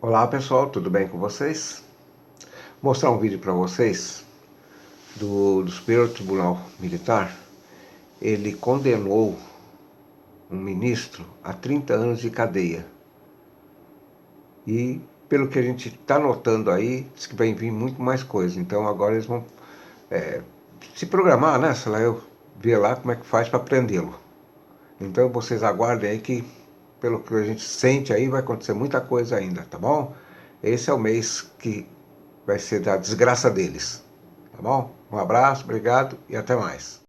Olá pessoal, tudo bem com vocês? Vou mostrar um vídeo para vocês do Superior Tribunal Militar. Ele condenou um ministro a 30 anos de cadeia. E pelo que a gente está notando aí, diz que vai vir muito mais coisa. Então agora eles vão se programar, né? Sei lá, eu ver lá como é que faz para prendê-lo. Então vocês aguardem aí que, pelo que a gente sente aí, vai acontecer muita coisa ainda, tá bom? Esse é o mês que vai ser da desgraça deles, tá bom? Um abraço, obrigado e até mais.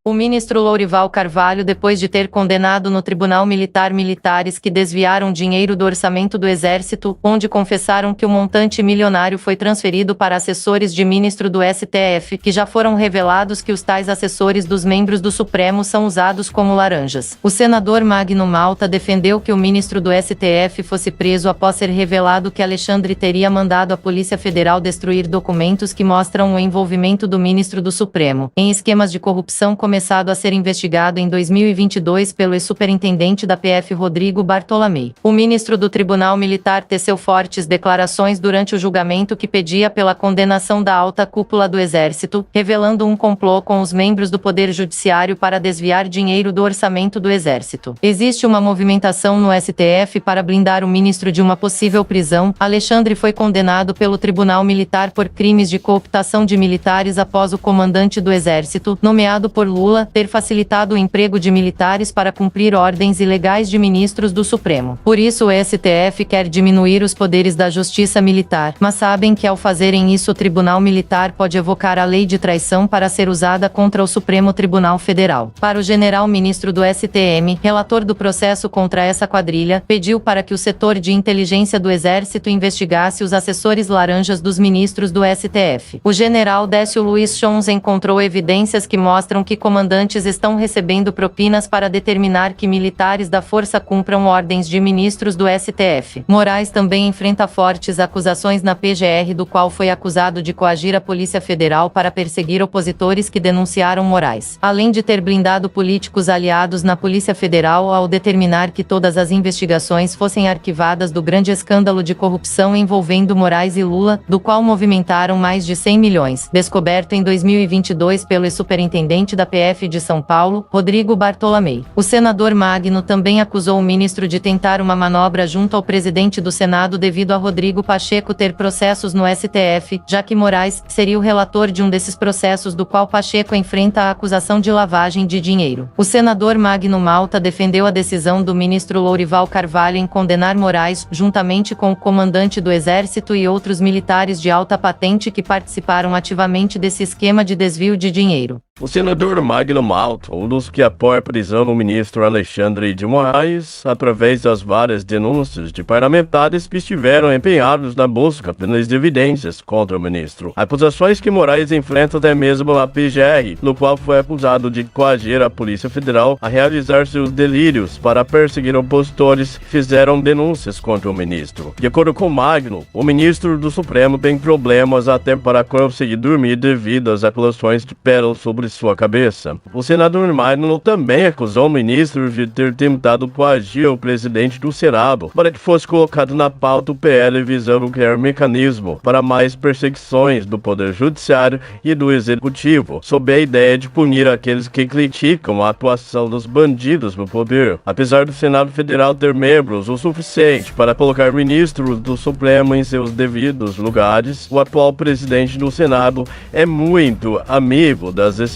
O ministro Lourival Carvalho, depois de ter condenado no Tribunal Militar militares que desviaram dinheiro do orçamento do Exército, onde confessaram que o montante milionário foi transferido para assessores de ministro do STF, que já foram revelados que os tais assessores dos membros do Supremo são usados como laranjas. O senador Magno Malta defendeu que o ministro do STF fosse preso após ser revelado que Alexandre teria mandado a Polícia Federal destruir documentos que mostram o envolvimento do ministro do Supremo em esquemas de corrupção começado a ser investigado em 2022 pelo ex-superintendente da PF Rodrigo Bartolomei. O ministro do Tribunal Militar teceu fortes declarações durante o julgamento que pedia pela condenação da alta cúpula do Exército, revelando um complô com os membros do Poder Judiciário para desviar dinheiro do orçamento do Exército. Existe uma movimentação no STF para blindar o ministro de uma possível prisão. Alexandre foi condenado pelo Tribunal Militar por crimes de cooptação de militares após o comandante do Exército, nomeado por Lula, ter facilitado o emprego de militares para cumprir ordens ilegais de ministros do Supremo. Por isso o STF quer diminuir os poderes da Justiça Militar, mas sabem que ao fazerem isso o Tribunal Militar pode evocar a lei de traição para ser usada contra o Supremo Tribunal Federal. Para o general ministro do STM, relator do processo contra essa quadrilha, pediu para que o setor de inteligência do Exército investigasse os assessores laranjas dos ministros do STF. O general Décio Luiz Chons encontrou evidências que mostram que comandantes estão recebendo propinas para determinar que militares da força cumpram ordens de ministros do STF. Moraes também enfrenta fortes acusações na PGR, do qual foi acusado de coagir a Polícia Federal para perseguir opositores que denunciaram Moraes. Além de ter blindado políticos aliados na Polícia Federal ao determinar que todas as investigações fossem arquivadas do grande escândalo de corrupção envolvendo Moraes e Lula, do qual movimentaram mais de 100 milhões, descoberto em 2022 pelo superintendente da PF de São Paulo, Rodrigo Bartolomei. O senador Magno também acusou o ministro de tentar uma manobra junto ao presidente do Senado devido a Rodrigo Pacheco ter processos no STF, já que Moraes seria o relator de um desses processos do qual Pacheco enfrenta a acusação de lavagem de dinheiro. O senador Magno Malta defendeu a decisão do ministro Lourival Carvalho em condenar Moraes, juntamente com o comandante do Exército e outros militares de alta patente que participaram ativamente desse esquema de desvio de dinheiro. O senador Magno Malta, um dos que apoia a prisão do ministro Alexandre de Moraes, através das várias denúncias de parlamentares que estiveram empenhados na busca pelas evidências contra o ministro. Acusações que Moraes enfrenta até mesmo na PGR, no qual foi acusado de coagir a Polícia Federal a realizar seus delírios para perseguir opositores que fizeram denúncias contra o ministro. De acordo com Magno, o ministro do Supremo tem problemas até para conseguir dormir devido às acusações que peram sobre sua cabeça. O senador Magno também acusou o ministro de ter tentado coagir o presidente do Senado para que fosse colocado na pauta o PL visando criar mecanismo para mais perseguições do Poder Judiciário e do Executivo, sob a ideia de punir aqueles que criticam a atuação dos bandidos no poder. Apesar do Senado Federal ter membros o suficiente para colocar ministros do Supremo em seus devidos lugares, o atual presidente do Senado é muito amigo das excelências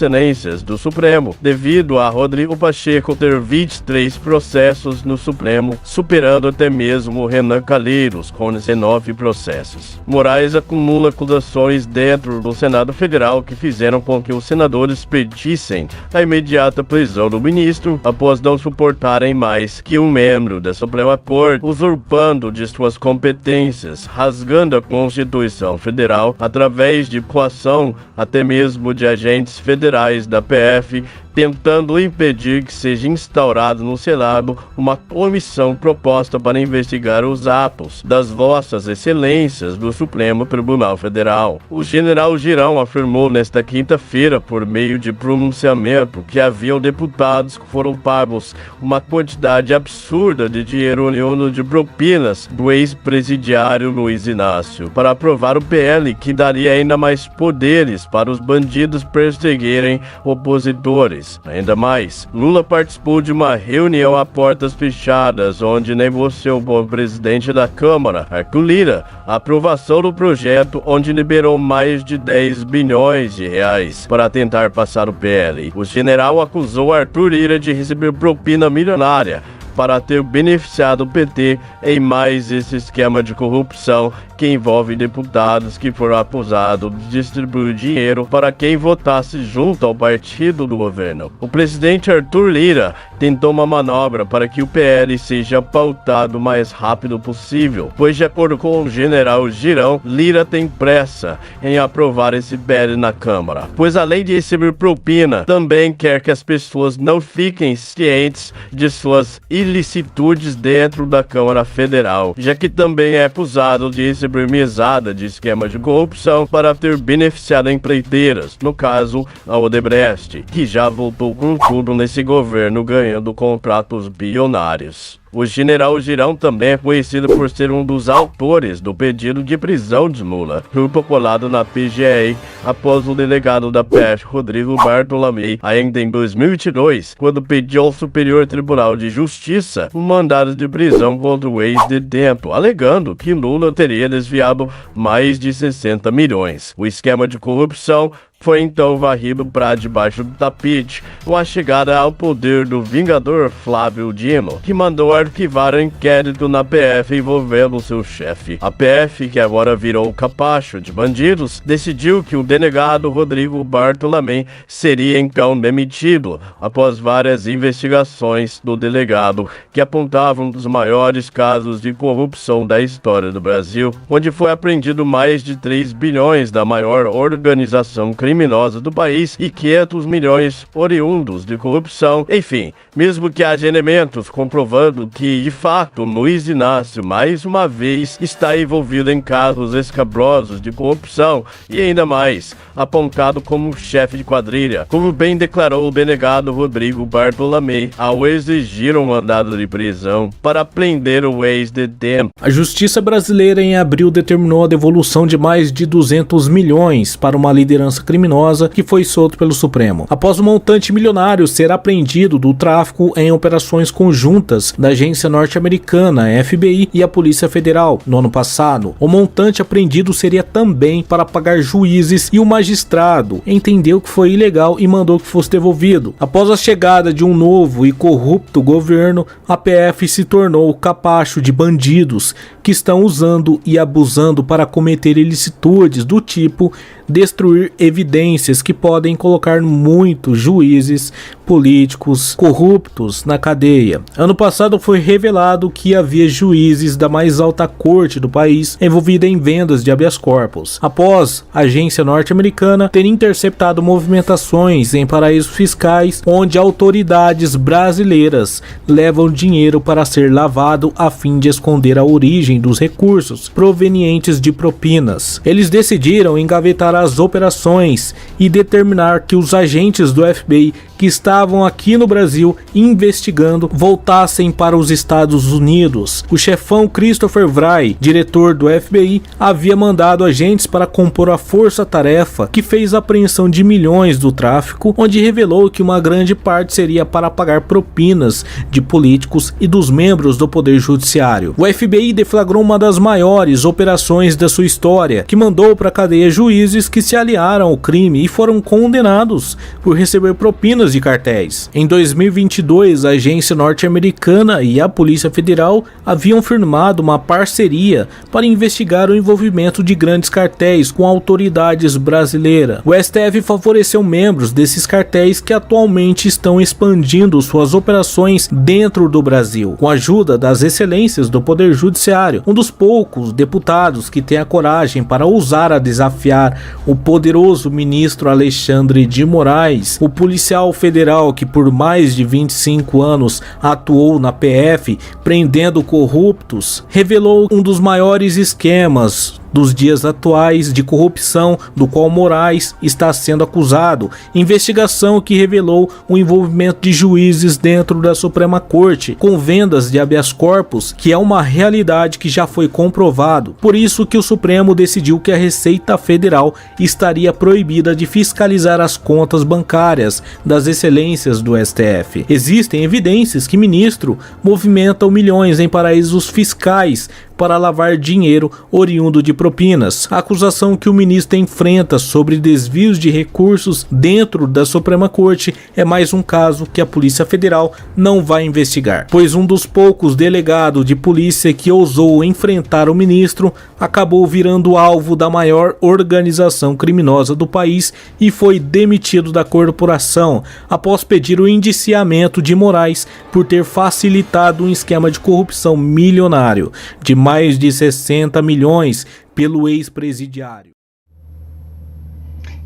do Supremo, devido a Rodrigo Pacheco ter 23 processos no Supremo, superando até mesmo Renan Calheiros com 19 processos. Moraes acumula acusações dentro do Senado Federal que fizeram com que os senadores pedissem a imediata prisão do ministro após não suportarem mais que um membro da Suprema Corte usurpando de suas competências, rasgando a Constituição Federal através de coação até mesmo de agentes federais da PF tentando impedir que seja instaurado no Senado uma comissão proposta para investigar os atos das vossas excelências do Supremo Tribunal Federal. O general Girão afirmou nesta quinta-feira, por meio de pronunciamento, que haviam deputados que foram pagos uma quantidade absurda de dinheiro oriundo de propinas do ex-presidiário Luiz Inácio para aprovar o PL que daria ainda mais poderes para os bandidos perseguirem opositores. Ainda mais, Lula participou de uma reunião a portas fechadas, onde negociou com o presidente da Câmara, Arthur Lira, a aprovação do projeto, onde liberou mais de 10 bilhões de reais para tentar passar o PL. O general acusou Arthur Lira de receber propina milionária para ter beneficiado o PT em mais esse esquema de corrupção que envolve deputados que foram acusados de distribuir dinheiro para quem votasse junto ao partido do governo. O presidente Arthur Lira tentou uma manobra para que o PL seja pautado o mais rápido possível, pois, de acordo com o general Girão, Lira tem pressa em aprovar esse PL na Câmara, pois além de receber propina, também quer que as pessoas não fiquem cientes de suas ilicitudes dentro da Câmara Federal, já que também é acusado de receber mesada de esquema de corrupção para ter beneficiado empreiteiras, no caso a Odebrecht, que já voltou com tudo nesse governo ganhando contratos bilionários. O general Girão também é conhecido por ser um dos autores do pedido de prisão de Lula, protocolado na PGR após o delegado da PF, Rodrigo Bartolomei, ainda em 2022, quando pediu ao Superior Tribunal de Justiça um mandado de prisão contra o ex-detento, alegando que Lula teria desviado mais de 60 milhões. O esquema de corrupção foi então varrido para debaixo do tapete com a chegada ao poder do vingador Flávio Dino, que mandou arquivar o inquérito na PF envolvendo seu chefe. A PF, que agora virou o capacho de bandidos, decidiu que o delegado Rodrigo Bartolomei seria então demitido após várias investigações do delegado que apontavam um dos maiores casos de corrupção da história do Brasil, onde foi apreendido mais de 3 bilhões da maior organização criminosa do país e 500 milhões oriundos de corrupção. Enfim, mesmo que haja elementos comprovando que, de fato, Luiz Inácio, mais uma vez, está envolvido em casos escabrosos de corrupção e ainda mais, apontado como chefe de quadrilha, como bem declarou o delegado Rodrigo Bartolomei ao exigir um mandado de prisão para prender o ex-detento. A justiça brasileira em abril determinou a devolução de mais de 200 milhões para uma liderança criminosa que foi solto pelo Supremo, após o montante milionário ser apreendido do tráfico em operações conjuntas da agência norte-americana FBI e a Polícia Federal no ano passado. O montante apreendido seria também para pagar juízes e o magistrado entendeu que foi ilegal e mandou que fosse devolvido. Após a chegada de um novo e corrupto governo, a PF se tornou o capacho de bandidos que estão usando e abusando para cometer ilicitudes do tipo destruir evidências que podem colocar muitos juízes políticos corruptos na cadeia. Ano passado foi revelado que havia juízes da mais alta corte do país envolvida em vendas de habeas corpus, após a agência norte-americana ter interceptado movimentações em paraísos fiscais onde autoridades brasileiras levam dinheiro para ser lavado a fim de esconder a origem dos recursos provenientes de propinas. Eles decidiram engavetar as operações e determinar que os agentes do FBI que estavam aqui no Brasil investigando voltassem para os Estados Unidos. O chefão Christopher Wray, diretor do FBI, havia mandado agentes para compor a força-tarefa que fez a apreensão de milhões do tráfico, onde revelou que uma grande parte seria para pagar propinas de políticos e dos membros do Poder Judiciário. O FBI deflagrou uma das maiores operações da sua história, que mandou para a cadeia juízes que se aliaram ao crime e foram condenados por receber propinas de cartéis. Em 2022, a agência norte-americana e a Polícia Federal haviam firmado uma parceria para investigar o envolvimento de grandes cartéis com autoridades brasileiras. O STF favoreceu membros desses cartéis que atualmente estão expandindo suas operações dentro do Brasil, com a ajuda das excelências do Poder Judiciário, um dos poucos deputados que tem a coragem para ousar a desafiar o poderoso ministro Alexandre de Moraes, o policial federal que por mais de 25 anos atuou na PF prendendo corruptos, revelou um dos maiores esquemas dos dias atuais de corrupção do qual Moraes está sendo acusado, investigação que revelou o envolvimento de juízes dentro da Suprema Corte com vendas de habeas corpus, que é uma realidade que já foi comprovado. Por isso que o Supremo decidiu que a Receita Federal estaria proibida de fiscalizar as contas bancárias das excelências do STF. Existem evidências que o ministro movimenta milhões em paraísos fiscais para lavar dinheiro oriundo de propinas. A acusação que o ministro enfrenta sobre desvios de recursos dentro da Suprema Corte é mais um caso que a Polícia Federal não vai investigar, pois um dos poucos delegados de polícia que ousou enfrentar o ministro acabou virando alvo da maior organização criminosa do país e foi demitido da corporação após pedir o indiciamento de Moraes por ter facilitado um esquema de corrupção milionário de mais de 60 milhões pelo ex-presidiário.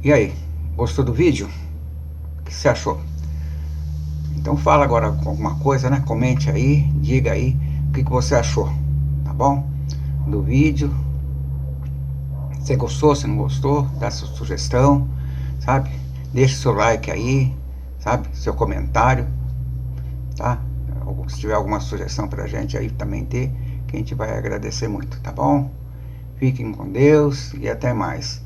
E aí, gostou do vídeo? O que você achou? Então fala agora alguma coisa, né? Comente aí, diga aí o que você achou, tá bom? Do vídeo. Você gostou, se não gostou, dá sua sugestão, sabe? Deixa seu like aí, sabe? Seu comentário, tá? Se tiver alguma sugestão pra gente aí também ter, que a gente vai agradecer muito, tá bom? Fiquem com Deus e até mais.